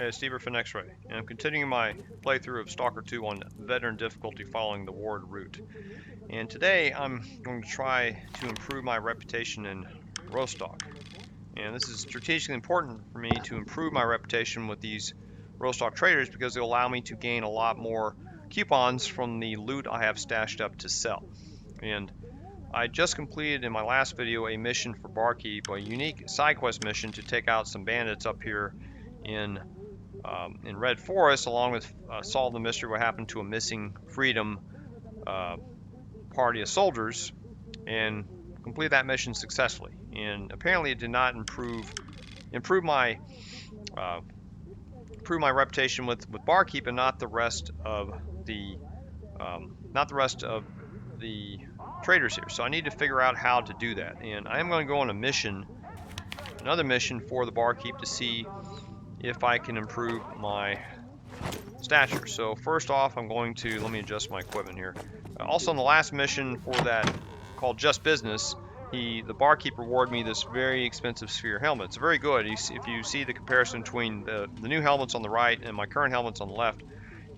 Hey, Steve for X-Ray, and I'm continuing my playthrough of Stalker 2 on veteran difficulty following the ward route. And today I'm going to try to improve my reputation in Rostok. And this is strategically important for me to improve my reputation with these Rostok traders because they'll allow me to gain a lot more coupons from the loot I have stashed up to sell. And I just completed in my last video a mission for Barkeep, a unique side quest mission to take out some bandits up here in Red Forest, along with solve the mystery what happened to a missing Freedom party of soldiers, and complete that mission successfully. And apparently, it did not improve my reputation with Barkeep, and not the rest of the traders here. So I need to figure out how to do that. And I am going to go on a mission, another mission for the Barkeep to see if I can improve my stature. So first off, I'm going to, let me adjust my equipment here. Also on the last mission for that called Just Business, the Barkeep rewarded me this very expensive sphere helmet. It's very good. If you see the comparison between the new helmets on the right and my current helmets on the left,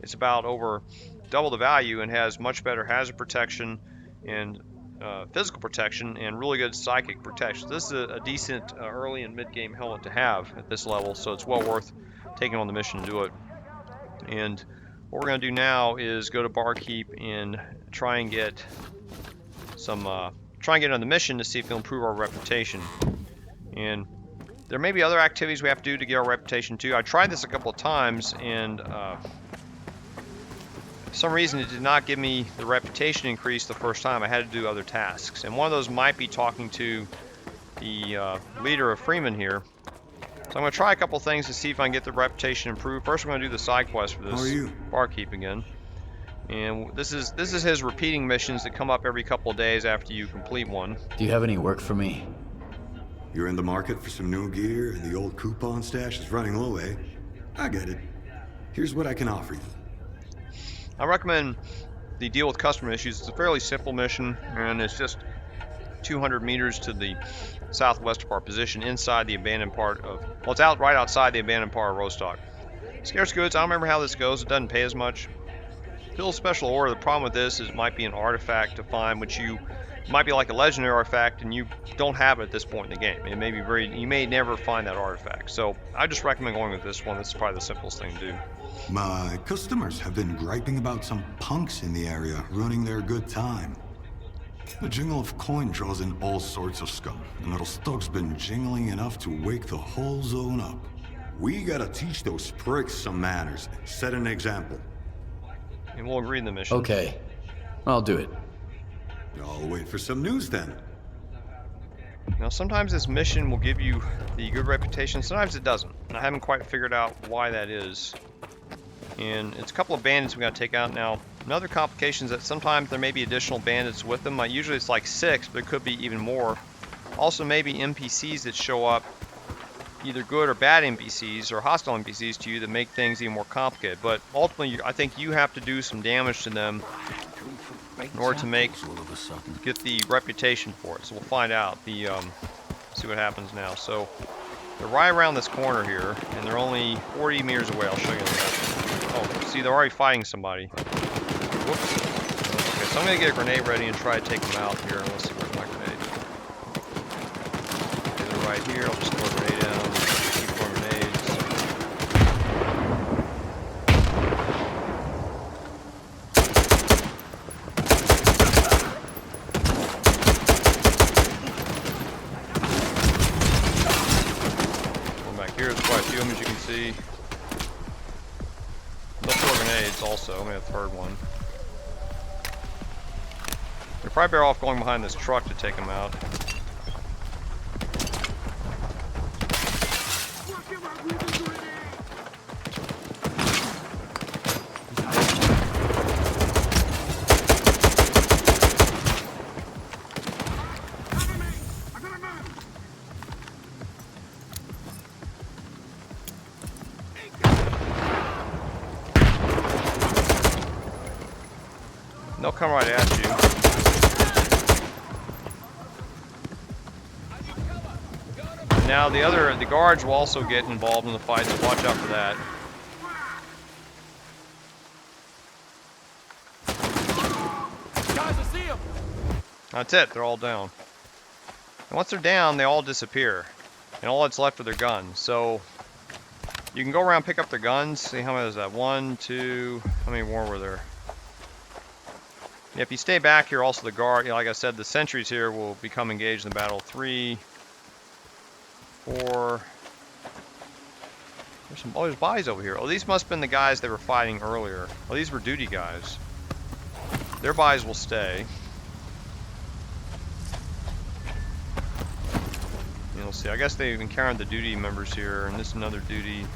it's about over double the value and has much better hazard protection and physical protection and really good psychic protection. This is a decent early and mid-game helmet to have at this level, so it's well worth taking on the mission to do it. And what we're going to do now is go to Barkeep and try and get on the mission to see if we can improve our reputation. And there may be other activities we have to do to get our reputation too. I tried this a couple of times, and for some reason it did not give me the reputation increase the first time. I had to do other tasks, and one of those might be talking to the leader of Freeman here. So I'm going to try a couple things to see if I can get the reputation improved. First, we're going to do the side quest for this Barkeep again. And this is his repeating missions that come up every couple of days after you complete one. Do you have any work for me? You're in the market for some new gear and the old coupon stash is running low, eh? I get it. Here's what I can offer you. I recommend the deal with customer issues. It's a fairly simple mission, and it's just 200 meters to the southwest of our position, inside the abandoned part of, well, it's right outside the abandoned part of Rostok. Scarce goods, I don't remember how this goes. It doesn't pay as much. Fill special order. The problem with this is it might be an artifact to find, which might be like a legendary artifact, and you don't have it at this point in the game. It may be you may never find that artifact. So I just recommend going with this one. This is probably the simplest thing to do. My customers have been griping about some punks in the area ruining their good time. The jingle of coin draws in all sorts of scum, and little Stok's been jingling enough to wake the whole zone up. We gotta teach those pricks some manners, set an example. And we'll agree in the mission. Okay, I'll do it. I'll wait for some news then. Now sometimes this mission will give you the good reputation, sometimes it doesn't. And I haven't quite figured out why that is. And it's a couple of bandits we gotta take out now. Another complication is that sometimes there may be additional bandits with them. Usually it's like 6, but it could be even more. Also maybe NPCs that show up, either good or bad NPCs or hostile NPCs to you that make things even more complicated. But ultimately, I think you have to do some damage to them in order to get the reputation for it. So we'll find out. See what happens now. So they're right around this corner here, and they're only 40 meters away. I'll show you that. Oh, see, they're already fighting somebody. Whoops. Okay, so I'm gonna get a grenade ready and try to take them out here. Let's see, where's my grenade? Okay, they're right here. I'll just throw a grenade down. Keep throwing grenades. Going back here, there's quite a few of them, as you can see. They'll throw grenades also. I'm gonna have a third one. You're probably better off going behind this truck to take them out. They'll come right at you. now the guards will also get involved in the fight, so watch out for that. Guys, I see him. That's it, they're all down. And once they're down, they all disappear. And all that's left are their guns. So you can go around, pick up their guns. See how many is that? 1, 2, how many more were there? Yeah, if you stay back here, also the guard, like I said, the sentries here will become engaged in the battle. 3, 4. There's bodies over here. Oh, these must have been the guys they were fighting earlier. Oh, these were duty guys. Their bodies will stay. You'll see. I guess they've encountered the duty members here, and this is another duty.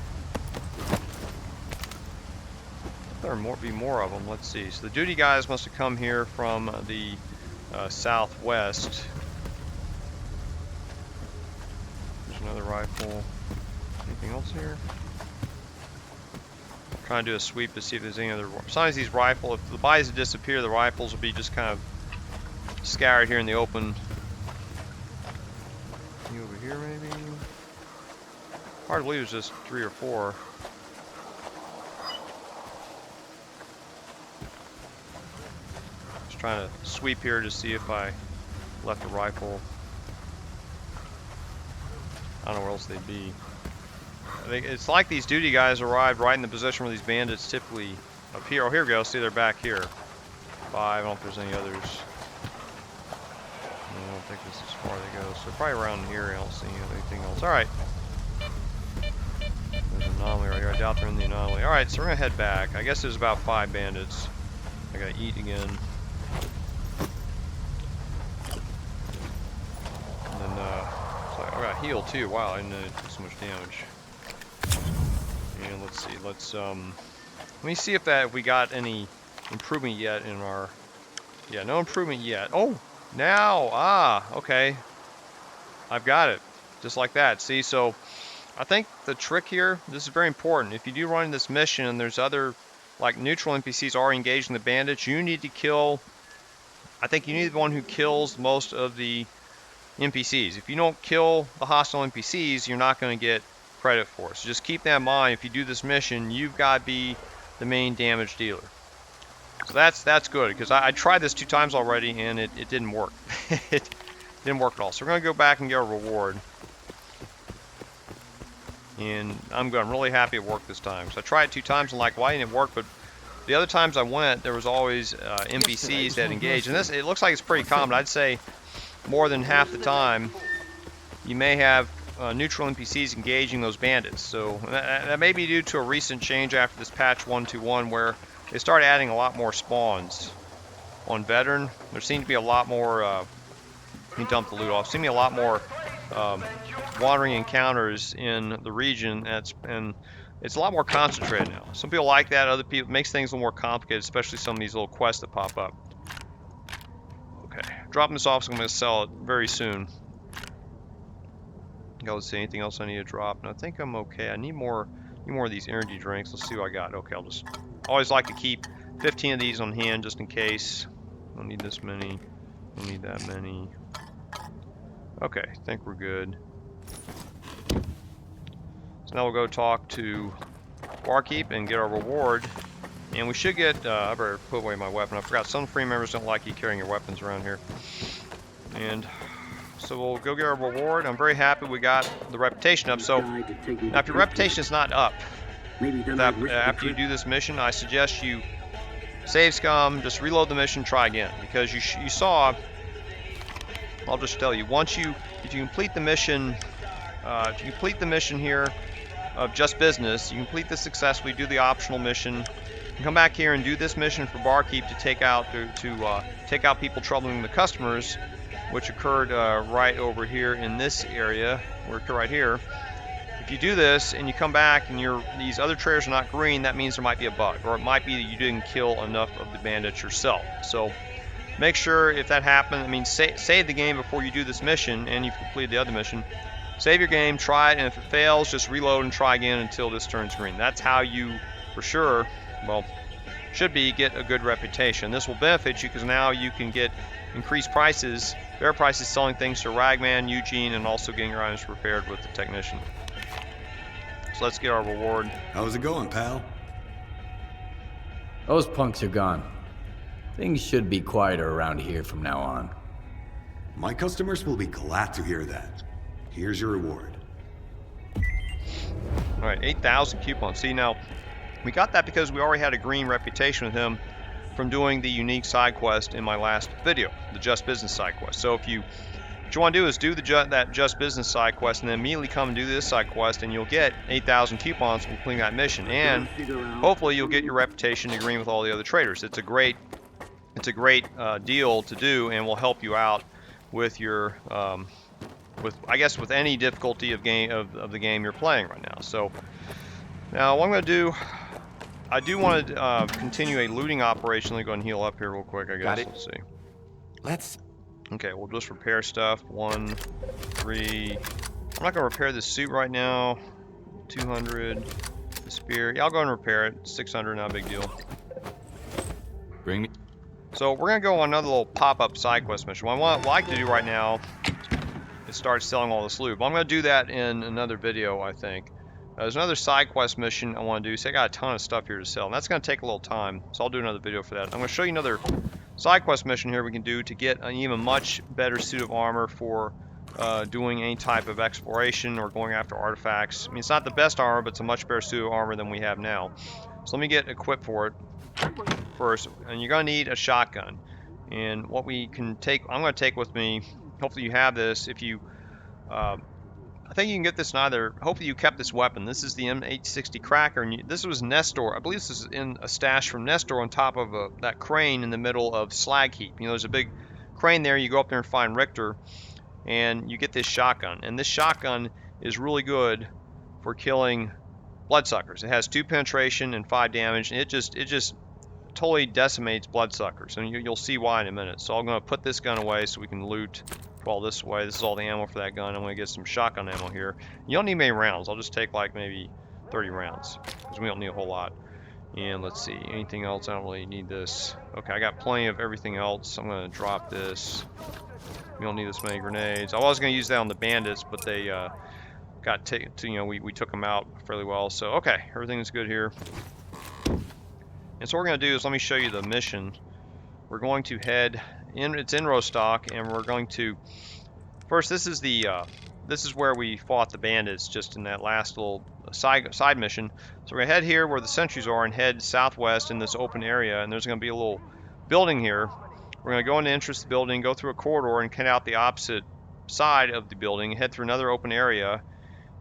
There will be more of them. Let's see. So the duty guys must have come here from the southwest. There's another rifle. Anything else here? Trying to do a sweep to see if there's any other. Sometimes these rifles, if the bodies disappear, the rifles will be just kind of scattered here in the open. Any over here, maybe? Hard to believe it's just 3 or 4. Just trying to sweep here to see if I left a rifle. I don't know where else they'd be. It's like these duty guys arrived right in the position where these bandits typically appear. Oh, here we go. See, they're back here. 5. I don't know if there's any others. I don't think this is as far they go. So probably around here. I don't see anything else. All right. There's an anomaly right here. I doubt they're in the anomaly. All right, so we're gonna head back. I guess there's about 5 bandits. I gotta eat again. And then so I got heal too. Wow, I didn't know it did so much damage. And let's see, let me see if we got any improvement yet in our, yeah, no improvement yet. Oh, now, okay. I've got it, just like that. See, so I think the trick here, this is very important. If you do run this mission and there's other, like neutral NPCs are engaged in the bandits, you need to kill, I think you need the one who kills most of the NPCs. If you don't kill the hostile NPCs, you're not going to get credit for it. So just keep that in mind. If you do this mission, you've got to be the main damage dealer. So that's good, because I tried this 2 times already and it didn't work. It didn't work at all. So we're going to go back and get our reward. And I'm really happy it worked this time. So I tried it 2 times and like, why didn't it work? But the other times I went, there was always NPCs that engaged. And this, it looks like it's pretty common. I'd say more than half the time you may have neutral NPCs engaging those bandits. So that may be due to a recent change after this patch 1.2.1 where they started adding a lot more spawns on veteran. There seemed to be a lot more, let me dump the loot off, seemed to be a lot more wandering encounters in the region, and it's a lot more concentrated now. Some people like that, other people, it makes things a little more complicated, especially some of these little quests that pop up. Okay, dropping this off, so I'm going to sell it very soon. Let's see, anything else I need to drop? And I think I'm okay. I need more of these energy drinks. Let's see what I got. Okay, I'll just always like to keep 15 of these on hand just in case. Don't need this many. Don't need that many. Okay, I think we're good. So now we'll go talk to Barkeep and get our reward. And we should get, I better put away my weapon. I forgot some free members don't like you carrying your weapons around here. And so we'll go get our reward. I'm very happy we got the reputation up. So now if your reputation is not up after you do this mission, I suggest you save scum, just reload the mission, try again. Because you saw, I'll just tell you, if you complete the mission, here of just business, you complete this successfully, do the optional mission, you come back here and do this mission for Barkeep to take out take out people troubling the customers, which occurred right over here in this area, right here. If you do this and you come back and these other traders are not green, that means there might be a bug, or it might be that you didn't kill enough of the bandits yourself. So make sure if that happens, I mean, save the game before you do this mission and you've completed the other mission. Save your game, try it, and if it fails, just reload and try again until this turns green. That's how you, for sure, well, should be, get a good reputation. This will benefit you because now you can get increase prices, fair prices, selling things to Ragman, Eugene, and also getting your items repaired with the technician. So let's get our reward. How's it going, pal? Those punks are gone. Things should be quieter around here from now on. My customers will be glad to hear that. Here's your reward. Alright, 8,000 coupons. See, now, we got that because we already had a green reputation with him from doing the unique side quest in my last video, the Just Business side quest. So what you want to do is do that Just Business side quest and then immediately come and do this side quest, and you'll get 8,000 coupons from completing that mission. And hopefully you'll get your reputation agreeing with all the other traders. It's a great deal to do, and will help you out with your with any difficulty of the game you're playing right now. So now what I'm going to do, I do want to continue a looting operation. Let me go and heal up here real quick, I guess. Got it. Let's see. Let's... Okay, we'll just repair stuff. 1, 3. I'm not going to repair this suit right now. 200. The spear. Yeah, I'll go and repair it. 600, not a big deal. Bring me... So we're going to go on another little pop-up side quest mission. What I would like to do right now is start selling all this loot. But I'm going to do that in another video, I think. There's another side quest mission I want to do. So I got a ton of stuff here to sell. And that's going to take a little time. So I'll do another video for that. I'm going to show you another side quest mission here we can do to get an even much better suit of armor for doing any type of exploration or going after artifacts. I mean, it's not the best armor, but it's a much better suit of armor than we have now. So let me get equipped for it first. And you're going to need a shotgun. And what we can take, I'm going to take with me, hopefully you have this, if you, I think you can get this in either, hopefully you kept this weapon. This is the M860 Cracker, and this was Nestor. I believe this is in a stash from Nestor on top of that crane in the middle of Slag Heap. You know, there's a big crane there. You go up there and find Richter, and you get this shotgun. And this shotgun is really good for killing bloodsuckers. It has 2 penetration and 5 damage, and it just totally decimates bloodsuckers. And you'll see why in a minute. So I'm going to put this gun away so we can loot all this away. This is all the ammo for that gun. I'm going to get some shotgun ammo here. You don't need many rounds. I'll just take like maybe 30 rounds because we don't need a whole lot. And let's see, anything else? I don't really need this. Okay, I got plenty of everything else. I'm going to drop this. We don't need this many grenades. I was going to use that on the bandits, but they got taken. You know, we took them out fairly well. So okay, everything's good here. And so what we're going to do is let me show you the mission. We're going to head in. It's in Rostok, and we're going to first. This is where we fought the bandits just in that last little side mission. So we're gonna head here where the sentries are and head southwest in this open area. And there's gonna be a little building here. We're gonna go into the entrance of the building, go through a corridor, and head out the opposite side of the building. Head through another open area.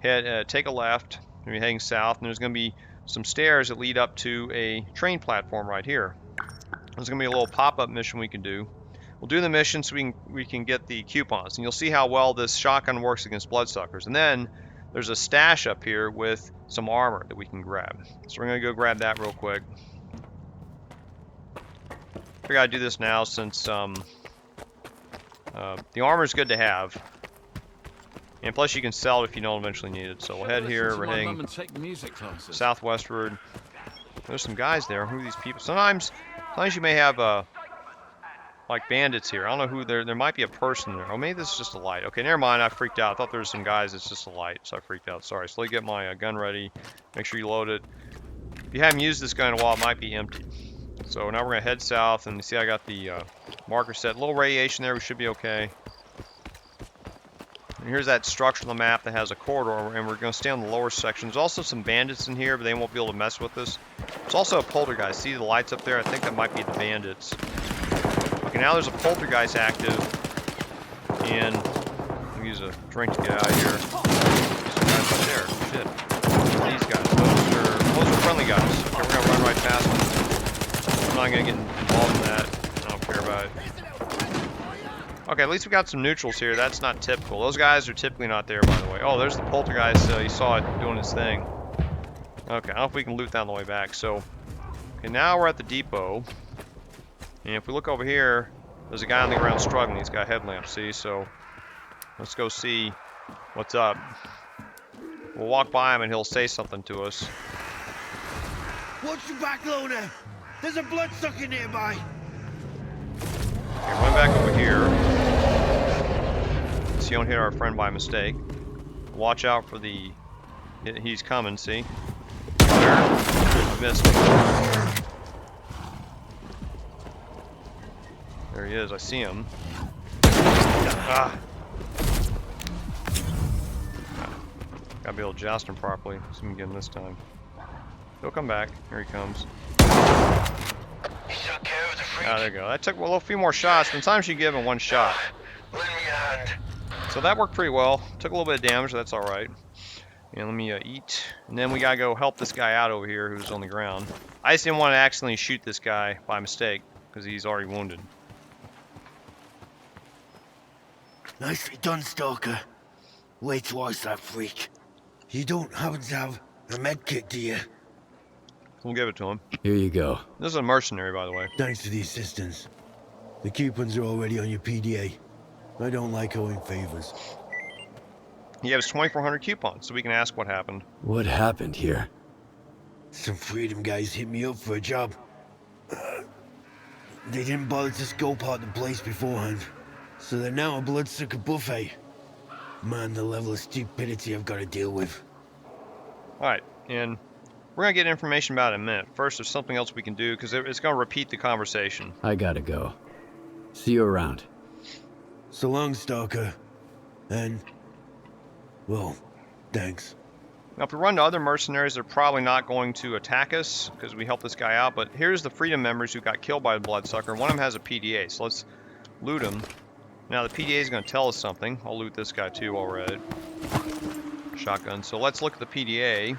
Take a left. We're heading south, and there's gonna be some stairs that lead up to a train platform right here. There's gonna be a little pop-up mission we can do. We'll do the mission so we can get the coupons, and you'll see how well this shotgun works against bloodsuckers. And then there's a stash up here with some armor that we can grab. So we're gonna go grab that real quick. I figure I'd do this now since the armor is good to have, and plus you can sell it if you don't eventually need it. So we'll head here. We're heading southwestward. There's some guys there. Who are these people? Sometimes you may have like bandits here. I don't know who there might be a person there. Oh, maybe this is just a light. Okay, never mind. I freaked out. I thought there were some guys. It's just a light, so I freaked out. Sorry. So let me get my gun ready. Make sure you load it. If you haven't used this gun in a while, it might be empty. So now we're gonna head south, and you see I got the marker set. A little radiation there. We should be okay. And here's that structure on the map that has a corridor, and we're gonna stay on the lower section. There's also some bandits in here, but they won't be able to mess with us. There's also a poltergeist. See the lights up there? I think that might be the bandits. Okay, now there's a poltergeist active, and I'll use a drink to get out of here. There's some guys up there. Shit. These guys. Those are friendly guys. Okay, we're gonna run right past them. I'm not gonna get involved in that. I don't care about it. Okay, at least we got some neutrals here. That's not typical. Those guys are typically not there, by the way. Oh, there's the poltergeist. You saw it doing its thing. Okay, I don't know if we can loot that on the way back. So, okay, now we're at the depot. And if we look over here, there's a guy on the ground struggling. He's got a headlamp, see? So let's go see what's up. We'll walk by him and he'll say something to us. Watch your back, loader. There's a bloodsucker nearby. Okay, run back over here. So you don't hit our friend by mistake. Watch out for the... He's coming, see? Where? I missed him. There he is, I see him. Ah! Gotta be able to joust him properly. See him again this time. He'll come back. Here he comes. Ah, there you go. That took a few more shots. Sometimes you give him one shot. So that worked pretty well. Took a little bit of damage, but that's alright. And let me eat. And then we gotta go help this guy out over here who's on the ground. I just didn't want to accidentally shoot this guy by mistake, because he's already wounded. Nicely done, Stalker. Wait twice, that freak. You don't happen to have a med kit, do you? We'll give it to him. Here you go. This is a mercenary, by the way. Thanks for the assistance. The coupons are already on your PDA. I don't like owing favors. He has 2,400 coupons, so we can ask what happened. What happened here? Some freedom guys hit me up for a job. They didn't bother to scope out the place beforehand, so they're now a bloodsucker buffet. Man, the level of stupidity I've got to deal with. Alright, and we're going to get information about it in a minute. First, there's something else we can do, because it's going to repeat the conversation. I gotta go. See you around. So long, Stalker. And, well, thanks. Now, if we run to other mercenaries, they're probably not going to attack us, because we helped this guy out, but here's the freedom members who got killed by the bloodsucker. One of them has a PDA, so let's loot him. Now, the PDA is going to tell us something. I'll loot this guy, too, while we're at it. Shotgun. So let's look at the PDA. And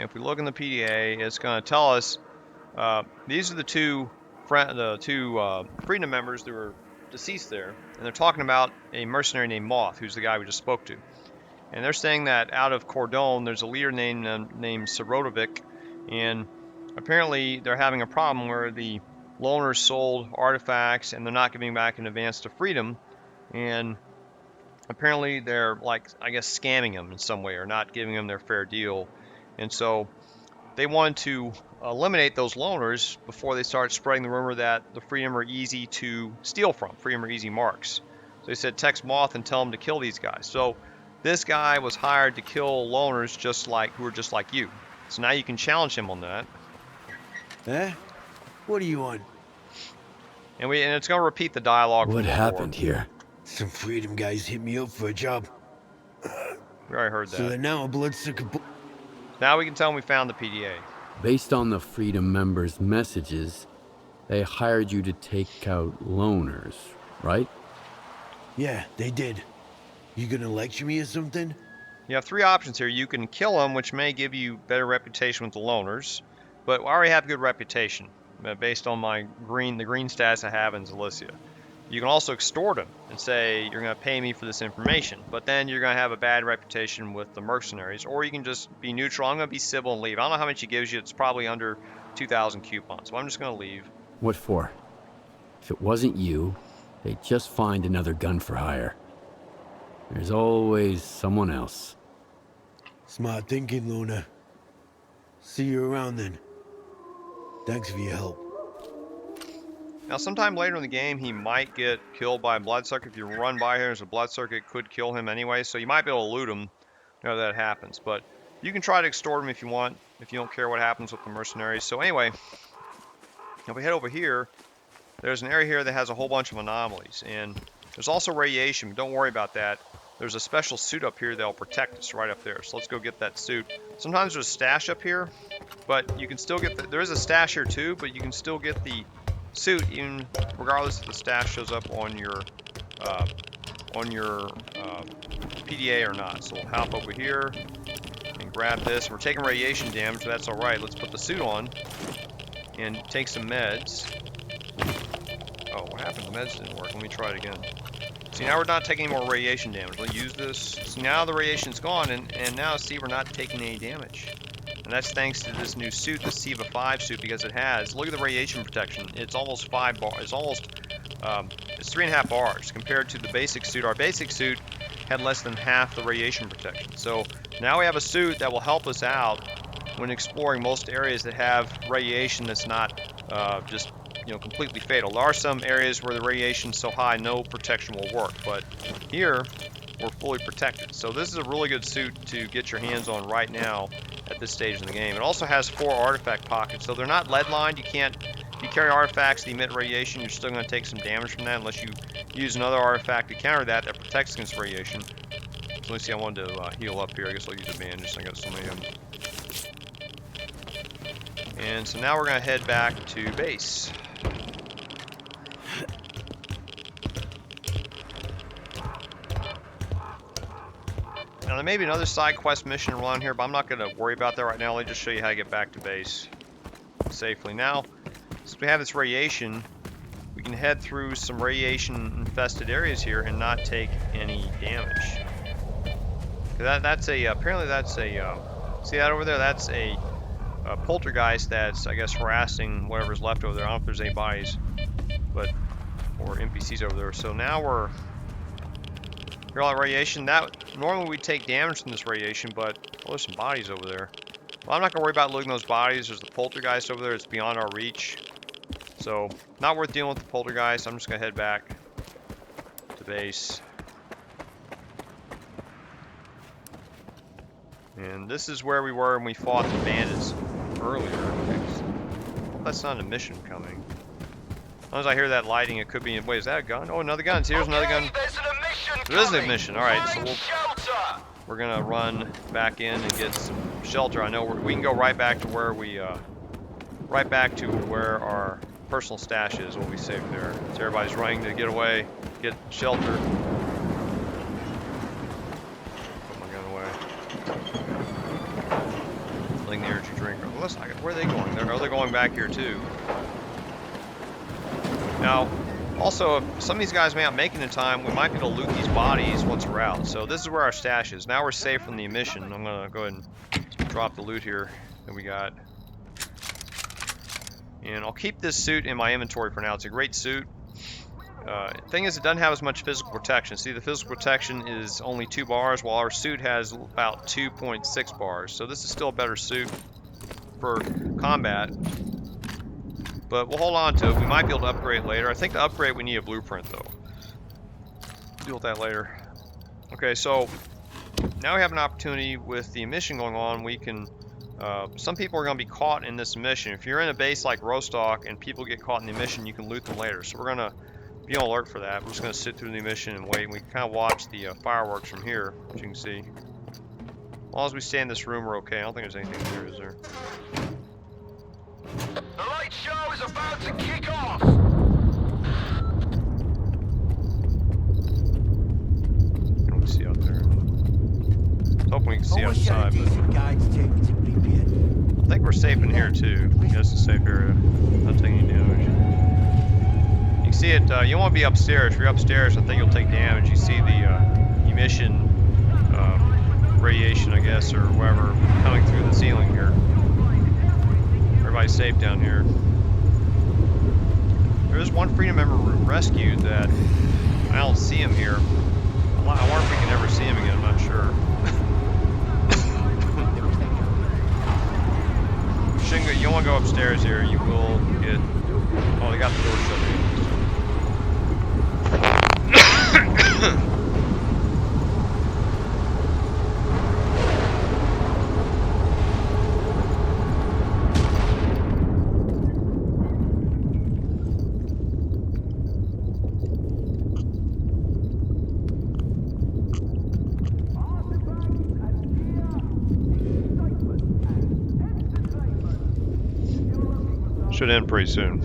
if we look in the PDA, it's going to tell us these are the two freedom members that were deceased there, and they're talking about a mercenary named Moth, who's the guy we just spoke to. And they're saying that out of Cordon, there's a leader named Serotovic, and apparently they're having a problem where the loners sold artifacts and they're not giving back in advance to freedom, and apparently they're, like, I guess, scamming them in some way or not giving them their fair deal. And so they wanted to eliminate those loners before they start spreading the rumor that the freedom are easy to steal from. Freedom are easy marks. So they said text Moth and tell him to kill these guys. So this guy was hired to kill loners who are just like you. So now you can challenge him on that. Eh? What do you want? And it's going to repeat the dialogue. What happened here? Some freedom guys hit me up for a job. We already heard that. So they're now a bloodsucker. Now we can tell them we found the PDA. Based on the freedom members' messages, they hired you to take out loners, right? Yeah, they did. You gonna lecture me or something? You have three options here. You can kill them, which may give you better reputation with the loners, but I already have a good reputation based on the green stats I have in Zalicia. You can also extort them and say you're going to pay me for this information, but then you're going to have a bad reputation with the mercenaries, or you can just be neutral. I'm going to be civil and leave. I don't know how much he gives you. It's probably under 2,000 coupons, so I'm just going to leave. What for? If it wasn't you, they'd just find another gun for hire. There's always someone else. Smart thinking, Luna. See you around then. Thanks for your help. Now, sometime later in the game, he might get killed by a bloodsucker. If you run by here, there's a bloodsucker. It could kill him anyway, so you might be able to loot him whenever that happens. But you can try to extort him if you want, if you don't care what happens with the mercenaries. So anyway, if we head over here, there's an area here that has a whole bunch of anomalies. And there's also radiation, but don't worry about that. There's a special suit up here that'll protect us right up there. So let's go get that suit. Sometimes there's a stash up here, but you can still get there is a stash here too, but you can still get the suit even regardless if the stash shows up on your PDA or not. So we'll hop over here and grab this. We're taking radiation damage, but that's alright. Let's put the suit on and take some meds. Oh, what happened? The meds didn't work. Let me try it again. See, now we're not taking any more radiation damage. We'll use this. See, now the radiation's gone, and now, see, we're not taking any damage. And that's thanks to this new suit, the Seva-V suit, because it has, look at the radiation protection. It's almost 5 bars. It's almost, it's 3.5 bars compared to the basic suit. Our basic suit had less than half the radiation protection. So now we have a suit that will help us out when exploring most areas that have radiation that's not just, completely fatal. There are some areas where the radiation's so high no protection will work, but here we're fully protected. So this is a really good suit to get your hands on right now at this stage in the game. It also has 4 artifact pockets, so they're not lead lined. You can't, if you carry artifacts that emit radiation, you're still going to take some damage from that unless you use another artifact to counter that protects against radiation. So let me see, I wanted to heal up here. I guess I'll use a bandage. I got so many of them. And so now we're going to head back to base. Now there may be another side quest mission around here, but I'm not going to worry about that right now. Let me just show you how to get back to base safely. Now, since we have this radiation, we can head through some radiation-infested areas here and not take any damage. Apparently that's a, see that over there? That's a poltergeist that's, I guess, harassing whatever's left over there. I don't know if there's any bodies, or NPCs over there. So now we're here, all that radiation. Normally we'd take damage from this radiation, but there's some bodies over there. Well, I'm not gonna worry about looting those bodies. There's the poltergeist over there. It's beyond our reach, so not worth dealing with the poltergeist. I'm just gonna head back to base. And this is where we were when we fought the bandits earlier. Well, that's not a mission coming. As long as I hear that lighting, it could be. Wait, is that a gun? Oh, another gun. See, here's another gun. There is an emission. All right, so we're gonna run back in and get some shelter. I know we can go right back to where our personal stash is. We'll be safe there. So everybody's running to get away, get shelter. Put my gun away. Filling the energy drink. Well, where are they going? They're going back here too. Now, also, if some of these guys may not make it in time, we might be able to loot these bodies once we're out. So this is where our stash is. Now we're safe from the emission. I'm going to go ahead and drop the loot here that we got. And I'll keep this suit in my inventory for now. It's a great suit. Thing is, it doesn't have as much physical protection. See, the physical protection is only 2 bars, while our suit has about 2.6 bars. So this is still a better suit for combat. But we'll hold on to it. We might be able to upgrade it later. I think to upgrade we need a blueprint though. Deal with that later. Okay, so now we have an opportunity with the emission going on. We can, some people are going to be caught in this emission. If you're in a base like Rostok and people get caught in the emission, you can loot them later. So we're going to be on alert for that. We're just going to sit through the emission and wait. We can kind of watch the fireworks from here, as you can see. As long as we stay in this room, we're okay. I don't think there's anything here, is there? The light show is about to kick off! What can we see out there? I was hoping we can see outside, but I think we're safe in here too. Yes, it's a safe area. Not taking any damage. You can see it, you don't want to be upstairs. If you're upstairs, I think you'll take damage. You see the emission radiation, I guess, or whatever, coming through the ceiling here. Everybody's safe down here. There is one Freedom member rescued that I don't see him here. I wonder if we can ever see him again. I'm not sure. You don't want to go upstairs here. You will get. Oh, they got the door shut. Should end pretty soon.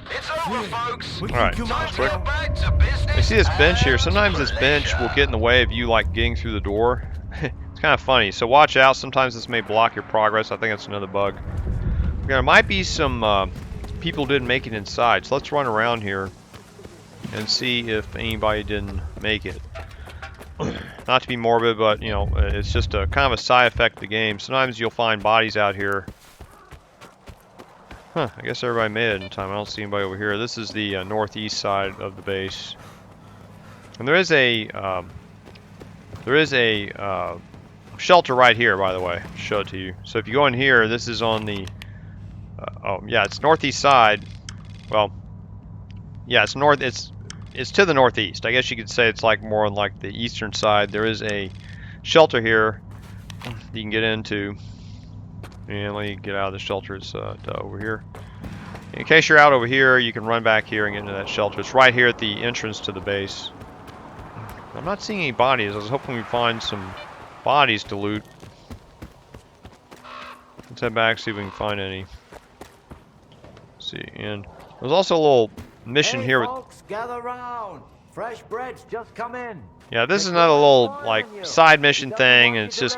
It's over, folks. Alright, Time to get back to business. you see this bench here? Sometimes this bench will get in the way of you like getting through the door. It's kind of funny, so watch out. Sometimes this may block your progress. I think that's another bug. There might be some people didn't make it inside, so let's run around here and see if anybody didn't make it. Not to be morbid, but you know, it's just a kind of a side effect of the game. Sometimes you'll find bodies out here. Huh, I guess everybody made it in time. I don't see anybody over here. This is the northeast side of the base. And there is a shelter right here, by the way. I'll show it to you. So if you go in here, this is on the Oh, yeah, it's northeast side. Well, yeah, it's north. It's to the northeast. I guess you could say it's like more on like the eastern side. There is a shelter here you can get into. And let me get out of the shelter. It's over here. In case you're out over here, you can run back here and get into that shelter. It's right here at the entrance to the base. I'm not seeing any bodies. I was hoping we'd find some bodies to loot. Let's head back, see if we can find any. Let's see, and there's also a little mission here with... Folks, gather round. Fresh bread's just come in. Yeah, this is another little, like, side mission thing, and it's just...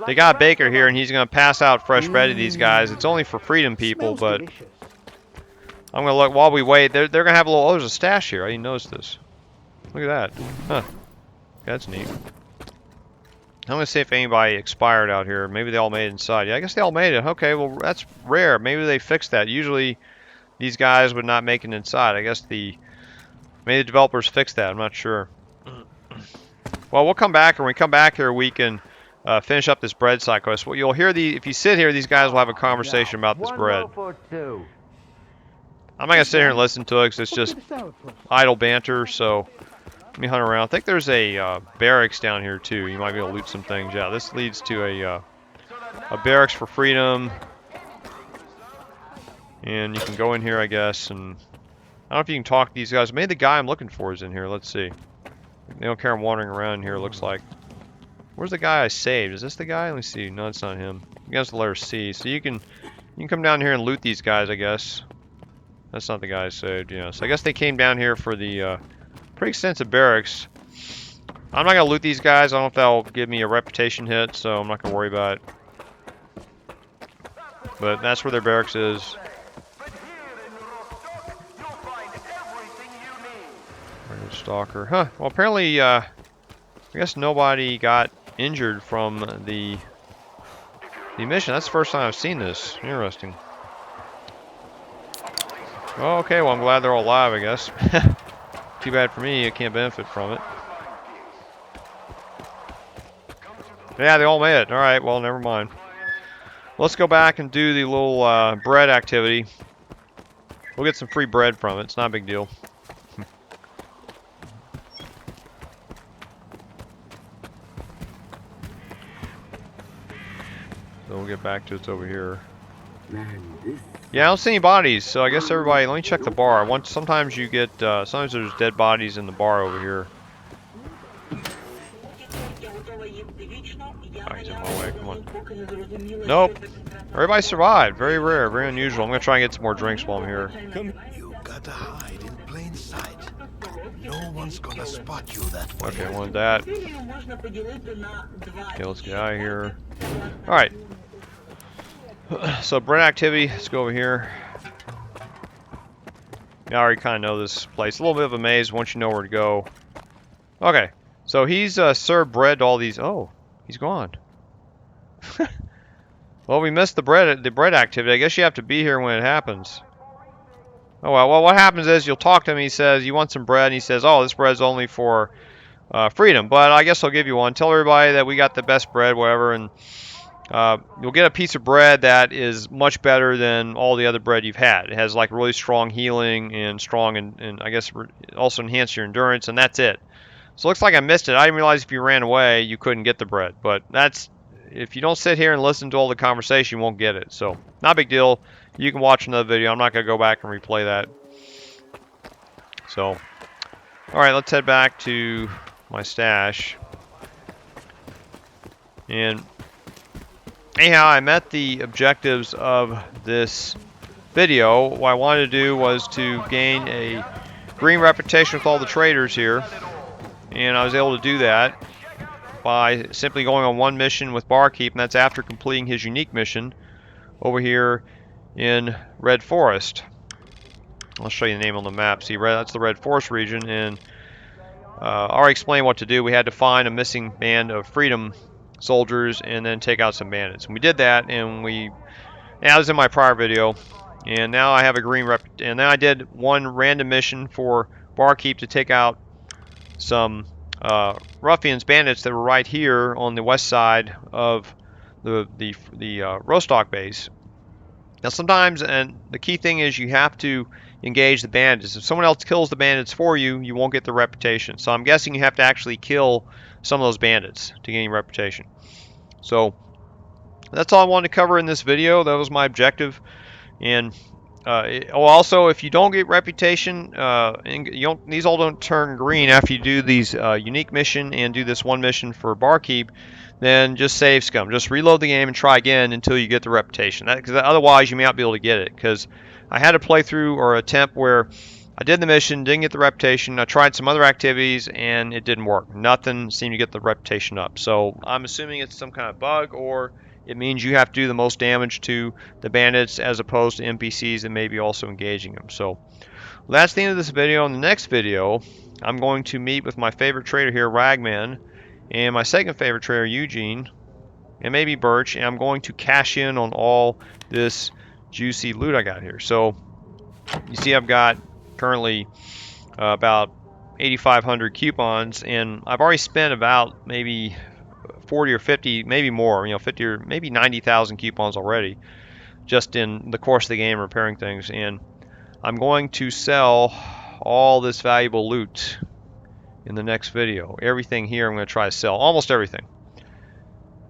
They got Baker here, and he's going to pass out fresh bread to these guys. It's only for freedom people, but... I'm going to look, while we wait, they're going to have a little... Oh, there's a stash here. I didn't notice this. Look at that. Huh. That's neat. I'm going to see if anybody expired out here. Maybe they all made it inside. Yeah, I guess they all made it. Okay, well, that's rare. Maybe they fixed that. Usually, these guys would not make it inside. I guess maybe the developers fixed that. I'm not sure. Well, we'll come back, and when we come back here, we can finish up this bread side quest. Well, you'll hear if you sit here, these guys will have a conversation about this bread. I'm not going to sit here and listen to it because it's just idle banter, so let me hunt around. I think there's a barracks down here, too. You might be able to loot some things. Yeah, this leads to a barracks for freedom. And you can go in here, I guess, and I don't know if you can talk to these guys. Maybe the guy I'm looking for is in here. Let's see. They don't care I'm wandering around here, it looks like. Where's the guy I saved? Is this the guy? Let me see. No, it's not him. He has the letter C. So you can come down here and loot these guys, I guess. That's not the guy I saved, yeah. So I guess they came down here for the pretty extensive barracks. I'm not going to loot these guys. I don't know if that'll give me a reputation hit, so I'm not going to worry about it. But that's where their barracks is. Stalker. Huh. Well, apparently, I guess nobody got injured from the mission. That's the first time I've seen this. Interesting. Oh, okay, well, I'm glad they're all alive, I guess. Too bad for me, I can't benefit from it. Yeah, they all made it. Alright, well, never mind. Let's go back and do the little bread activity. We'll get some free bread from it. It's not a big deal. So we'll get back to it's over here. Yeah, I don't see any bodies, so I guess everybody, let me check the bar. Sometimes you get, sometimes there's dead bodies in the bar over here. Oh, he's in my way, come on. Nope. Everybody survived. Very rare, very unusual. I'm going to try and get some more drinks while I'm here. You gotta hide in plain sight. No one's gonna spot you that way. Okay, I wanted that. Okay, let's get out of here. Alright. So, bread activity. Let's go over here. I already kind of know this place. A little bit of a maze once you know where to go. Okay. So, he's served bread to all these... Oh, he's gone. Well, we missed the bread activity. I guess you have to be here when it happens. Oh, well, what happens is you'll talk to him. He says, you want some bread? And he says, oh, this bread's only for freedom. But I guess I'll give you one. Tell everybody that we got the best bread, whatever. And you'll get a piece of bread that is much better than all the other bread you've had. It has like really strong healing and strong and I guess also enhance your endurance. And that's it. So it looks like I missed it. I didn't realize if you ran away, you couldn't get the bread. But that's... If you don't sit here and listen to all the conversation, you won't get it. So, not a big deal. You can watch another video. I'm not going to go back and replay that. So, alright, let's head back to my stash. And, anyhow, I met the objectives of this video. What I wanted to do was to gain a green reputation with all the traders here. And I was able to do that by simply going on one mission with Barkeep, and that's after completing his unique mission over here in Red Forest. I'll show you the name on the map. See, that's the Red Forest region, and I already explained what to do. We had to find a missing band of freedom soldiers and then take out some bandits. And we did that, and that was in my prior video. And now I have a green rep, and then I did one random mission for Barkeep to take out some ruffians, bandits that were right here on the west side of the Rostok base. Now sometimes, and the key thing is you have to engage the bandits. If someone else kills the bandits for you, you won't get the reputation. So I'm guessing you have to actually kill some of those bandits to gain reputation. So that's all I wanted to cover in this video. That was my objective. And also, if you don't get reputation, these all don't turn green after you do these unique mission and do this one mission for Barkeep, then just save scum. Just reload the game and try again until you get the reputation. Because otherwise, you may not be able to get it. Because I had a playthrough or attempt where I did the mission, didn't get the reputation. I tried some other activities and it didn't work. Nothing seemed to get the reputation up. So I'm assuming it's some kind of bug, or it means you have to do the most damage to the bandits as opposed to NPCs and maybe also engaging them. So that's the end of this video. In the next video, I'm going to meet with my favorite trader here, Ragman, and my second favorite trader, Eugene, and maybe Birch, and I'm going to cash in on all this juicy loot I got here. So you see I've got currently about 8,500 coupons, and I've already spent about maybe 40 or 50, maybe more, 50 or maybe 90,000 coupons already just in the course of the game repairing things. And I'm going to sell all this valuable loot in the next video. Everything here I'm going to try to sell, almost everything.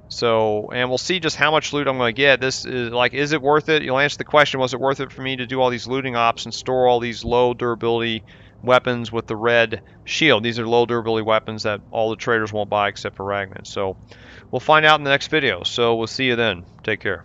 So, and we'll see just how much loot I'm going to get. This is like, is it worth it? You'll answer the question, was it worth it for me to do all these looting ops and store all these low durability weapons with the red shield? These are low durability weapons that all the traders won't buy except for Ragman. So we'll find out in the next video. So we'll see you then. Take care.